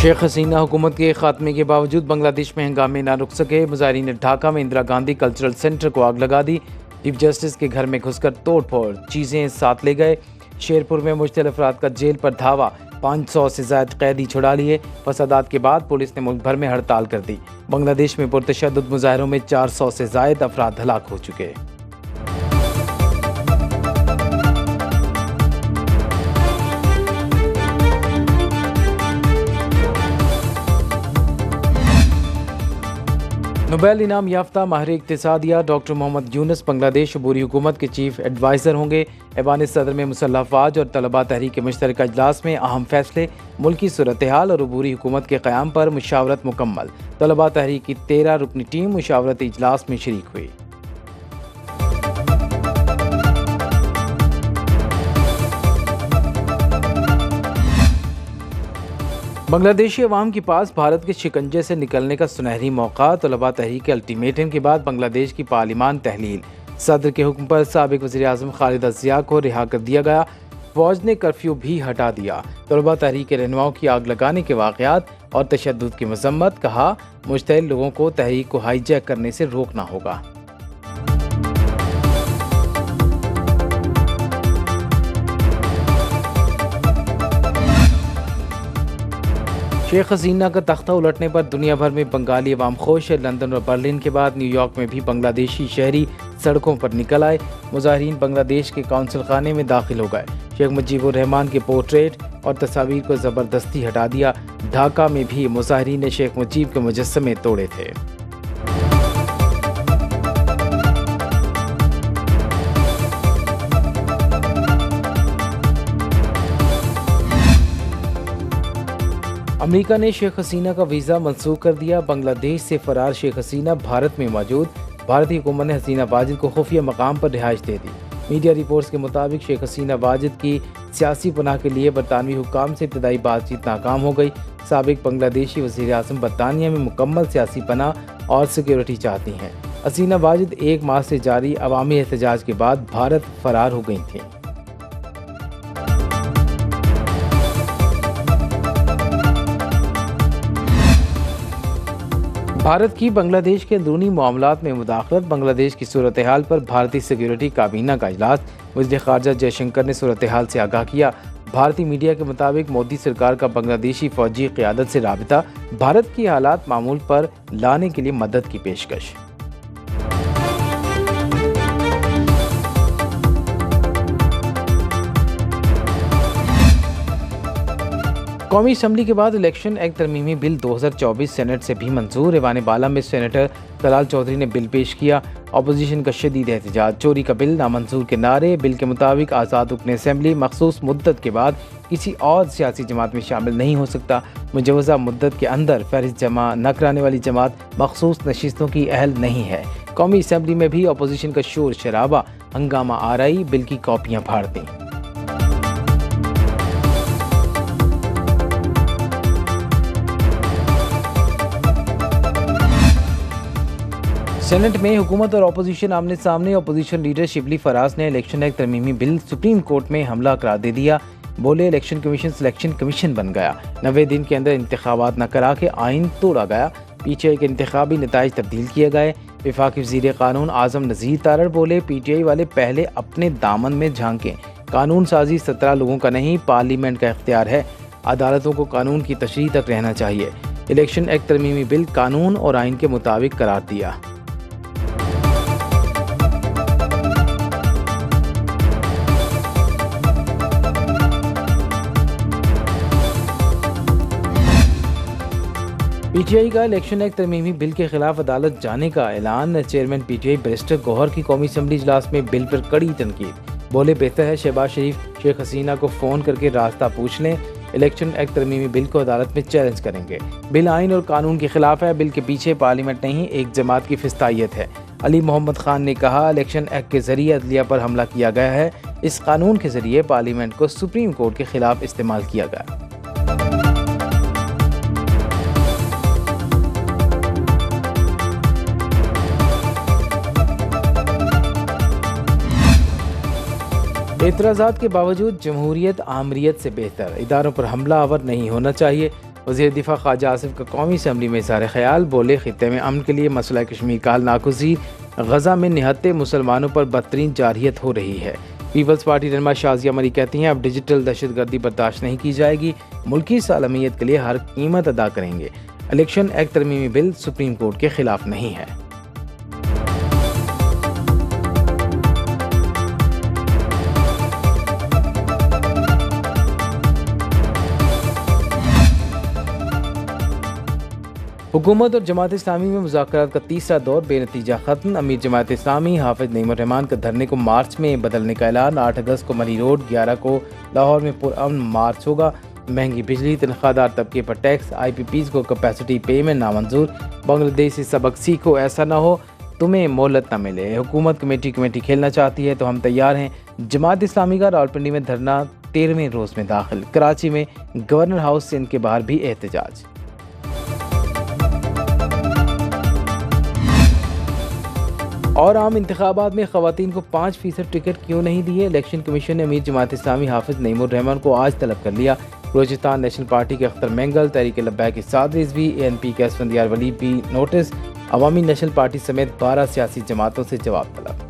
शेख हसीना हुकूमत के खात्मे के बावजूद बांग्लादेश में हंगामे ना रुक सके। मुजाहिरीन ने ढाका में इंदिरा गांधी कल्चरल सेंटर को आग लगा दी। चीफ जस्टिस के घर में घुसकर तोड़फोड़, चीज़ें साथ ले गए। शेरपुर में मुश्तिल अफराद का जेल पर धावा, 500 से ज़ायद कैदी छुड़ा लिए। फसादात के बाद पुलिस ने मुल्क भर में हड़ताल कर दी। बांग्लादेश में पुरतशद्दुद मुजाहिरों में 400 से ज़ायद अफराद हलाक हो चुके। नोबेल इनाम याफ्ता माहिर इक्तिसादिया डॉक्टर मोहम्मद यूनुस बांग्लादेश अबूरी हुकूमत के चीफ एडवाइज़र होंगे। ऐवान सदर में मुसल्लह अफवाज और तलबा तहरीक मुश्तरका इजलास में अहम फैसले। मुल्की सूरत हाल और अबूरी हुकूमत के क़याम पर मुशावरत मुकम्मल। तलबा तहरीक की 13 रुकनी टीम मुशावरती इजलास में शरीक हुई। बांग्लादेशी अवाम के पास भारत के शिकंजे से निकलने का सुनहरी मौका। तलबा तहरीक के अल्टीमेटम के बाद बांग्लादेश की पार्लिमान तहलील। सदर के हुक्म पर साबिक वज़ीर आज़म खालिदा ज़िया को रिहा कर दिया गया। फौज ने कर्फ्यू भी हटा दिया। तलबा तहरीक के रहनुमाओं की आग लगाने के वाक़यात और तशद्दुद की मज़म्मत। कहा, मुश्तइल लोगों को तहरीक को हाईजैक करने से रोकना होगा। शेख हसीना का तख्ता उलटने पर दुनिया भर में बंगाली अवाम खुश है। लंदन और बर्लिन के बाद न्यूयॉर्क में भी बांग्लादेशी शहरी सड़कों पर निकल आए। मुजाहिरीन बांग्लादेश के कौंसल खाने में दाखिल हो गए। शेख मुजीबुर रहमान के पोर्ट्रेट और तस्वीर को ज़बरदस्ती हटा दिया। ढाका में भी मुजाहिरीन ने शेख मुजीब के मुजस्समे तोड़े थे। अमेरिका ने शेख हसीना का वीज़ा मंसूख कर दिया। बांग्लादेश से फरार शेख हसीना भारत में मौजूद। भारतीय हुकूमत ने हसीना वाजिद को खुफिया मकाम पर रिहाइश दे दी। मीडिया रिपोर्ट्स के मुताबिक शेख हसीना वाजिद की सियासी पनाह के लिए बरतानवी हुक्काम से इब्तदाई बातचीत नाकाम हो गई। साबिक बांग्लादेशी वज़ीर आज़म बरतानिया में मुकम्मल सियासी पनाह और सिक्योरिटी चाहती हैं। हसीना वाजिद 1 माह से जारी अवामी एहतजाज के बाद भारत फरार हो गई थी। भारत की बांग्लादेश के अंदरूनी मामलात में मुदाखलत। बांग्लादेश की सूरत हाल पर भारतीय सिक्योरिटी काबीना का इजलास। वज़ीर ख़ारजा जयशंकर ने सूरत हाल से आगाह किया। भारतीय मीडिया के मुताबिक मोदी सरकार का बांग्लादेशी फ़ौजी क़यादत से राबिता। भारत की हालात मामूल पर लाने के लिए मदद की पेशकश। कौमी असम्बली के बाद इलेक्शन एक्ट तरमीमी बिल 2024 सेनेट से भी मंजूर। ऐवान बाला में सेनेटर तलाल चौधरी ने बिल पेश किया। अपोजिशन का शदीद एहतजाज। चोरी का बिल, नामंजूर के नारे। बिल के मुताबिक आज़ाद रुकन असम्बली मखसूस मुद्दत के बाद किसी और सियासी जमात में शामिल नहीं हो सकता। मुजवज़ा मुद्दत के अंदर फहरिस्त जमा न कराने वाली जमात मखसूस नशिस्तों की अहल नहीं है। कौमी असम्बली में भी अपोजिशन का शोर शराबा, हंगामा आराई, बिल की कॉपियाँ फाड़ दी। सेनेट में हुकूमत और अपोजिशन आमने सामने। अपोजिशन लीडर शिबली फराज ने इलेक्शन एक्ट तरमीमी बिल सुप्रीम कोर्ट में हमला करार दे दिया। बोले, इलेक्शन कमीशन सिलेक्शन कमीशन बन गया। 90 दिन के अंदर इंतखाबात न करा के आइन तोड़ा गया। पीटीआई के इंतखाबी नताइज तब्दील किए गए। वफाकी वज़ीर कानून आज़म नज़ीर तारड़ बोले, पीटीआई वाले पहले अपने दामन में झांकें। कानून साजी 17 लोगों का नहीं, पार्लियामेंट का इख्तियार है। अदालतों को कानून की तशरीह तक रहना चाहिए। इलेक्शन एक्ट तरमीमी बिल कानून और आइन के मुताबिक करार दिया। पीटीआई का इलेक्शन एक्ट तरमीमी बिल के खिलाफ अदालत जाने का ऐलान। चेयरमैन पीटीआई बैरिस्टर गौहर की कौमी असम्बली इजलास में बिल पर कड़ी तनकीद। बोले, बेहतर है शहबाज शरीफ शेख हसीना को फ़ोन करके रास्ता पूछ लें। इलेक्शन एक्ट तरमीमी बिल को अदालत में चैलेंज करेंगे। बिल आइन और कानून के खिलाफ है। बिल के पीछे पार्लियामेंट नहीं, एक जमात की फिस्तायत है। अली मोहम्मद खान ने कहा, इलेक्शन एक्ट के जरिए अदलिया पर हमला किया गया है। इस कानून के जरिए पार्लियामेंट को सुप्रीम कोर्ट के खिलाफ इस्तेमाल किया गया। एतराज़ात के बावजूद जमहूरियत आमरीत से बेहतर। इदारों पर हमला आवर नहीं होना चाहिए। वज़ीर दिफा ख्वाजा आसिफ का कौमी असम्बली में इज़हार ख्याल, बोले खित्ते में अमन के लिए मसला कश्मीर का हल नागुज़ीर, गज़ा में निहत्ते मुसलमानों पर बदतरीन जारहियत हो रही है। पीपल्स पार्टी रहनुमा शाजिया मरी कहती हैं अब डिजिटल दहशतगर्दी बर्दाश्त नहीं की जाएगी, मुल्की सालमियत के लिए हर कीमत अदा करेंगे। इलेक्शन एक्ट तरमीमी बिल सुप्रीम कोर्ट के खिलाफ नहीं है। हुकूमत और जमात इस्लामी में मुज़ाकरात का तीसरा दौर बेनतीजा ख़त्म। अमीर जमात इस्लामी हाफिज़ नईमुर रहमान का धरने को मार्च में बदलने का ऐलान। 8 अगस्त को मरी रोड, 11 को लाहौर में पुरअमन मार्च होगा। महंगी बिजली, तनख्वाहदार तबके पर टैक्स, IPPs को कैपेसिटी पेमेंट नामंजूर। बांग्लादेश से सबक सीखो, ऐसा ना हो तुम्हें मोहलत न मिले। हुकूमत कमेटी खेलना चाहती है तो हम तैयार हैं। जमात इस्लामी का रावलपिंडी में धरना 13वें रोज़ में दाखिल। कराची में गवर्नर हाउस से इनके बाहर भी एहतजाज। और आम इंतखाबात में ख़वातीन को 5% टिकट क्यों नहीं दिए? इलेक्शन कमीशन ने अमीर जमात इस्लामी हाफिज़ नईमुर रहमान को आज तलब कर लिया। बलूचिस्तान नेशनल पार्टी के अख्तर मेंगल, तहरीक लब्बैक के साद रिजवी, ANP के असफंदियार वली भी नोटिस। अवामी नेशनल पार्टी समेत 12 सियासी जमातों से जवाब तलब।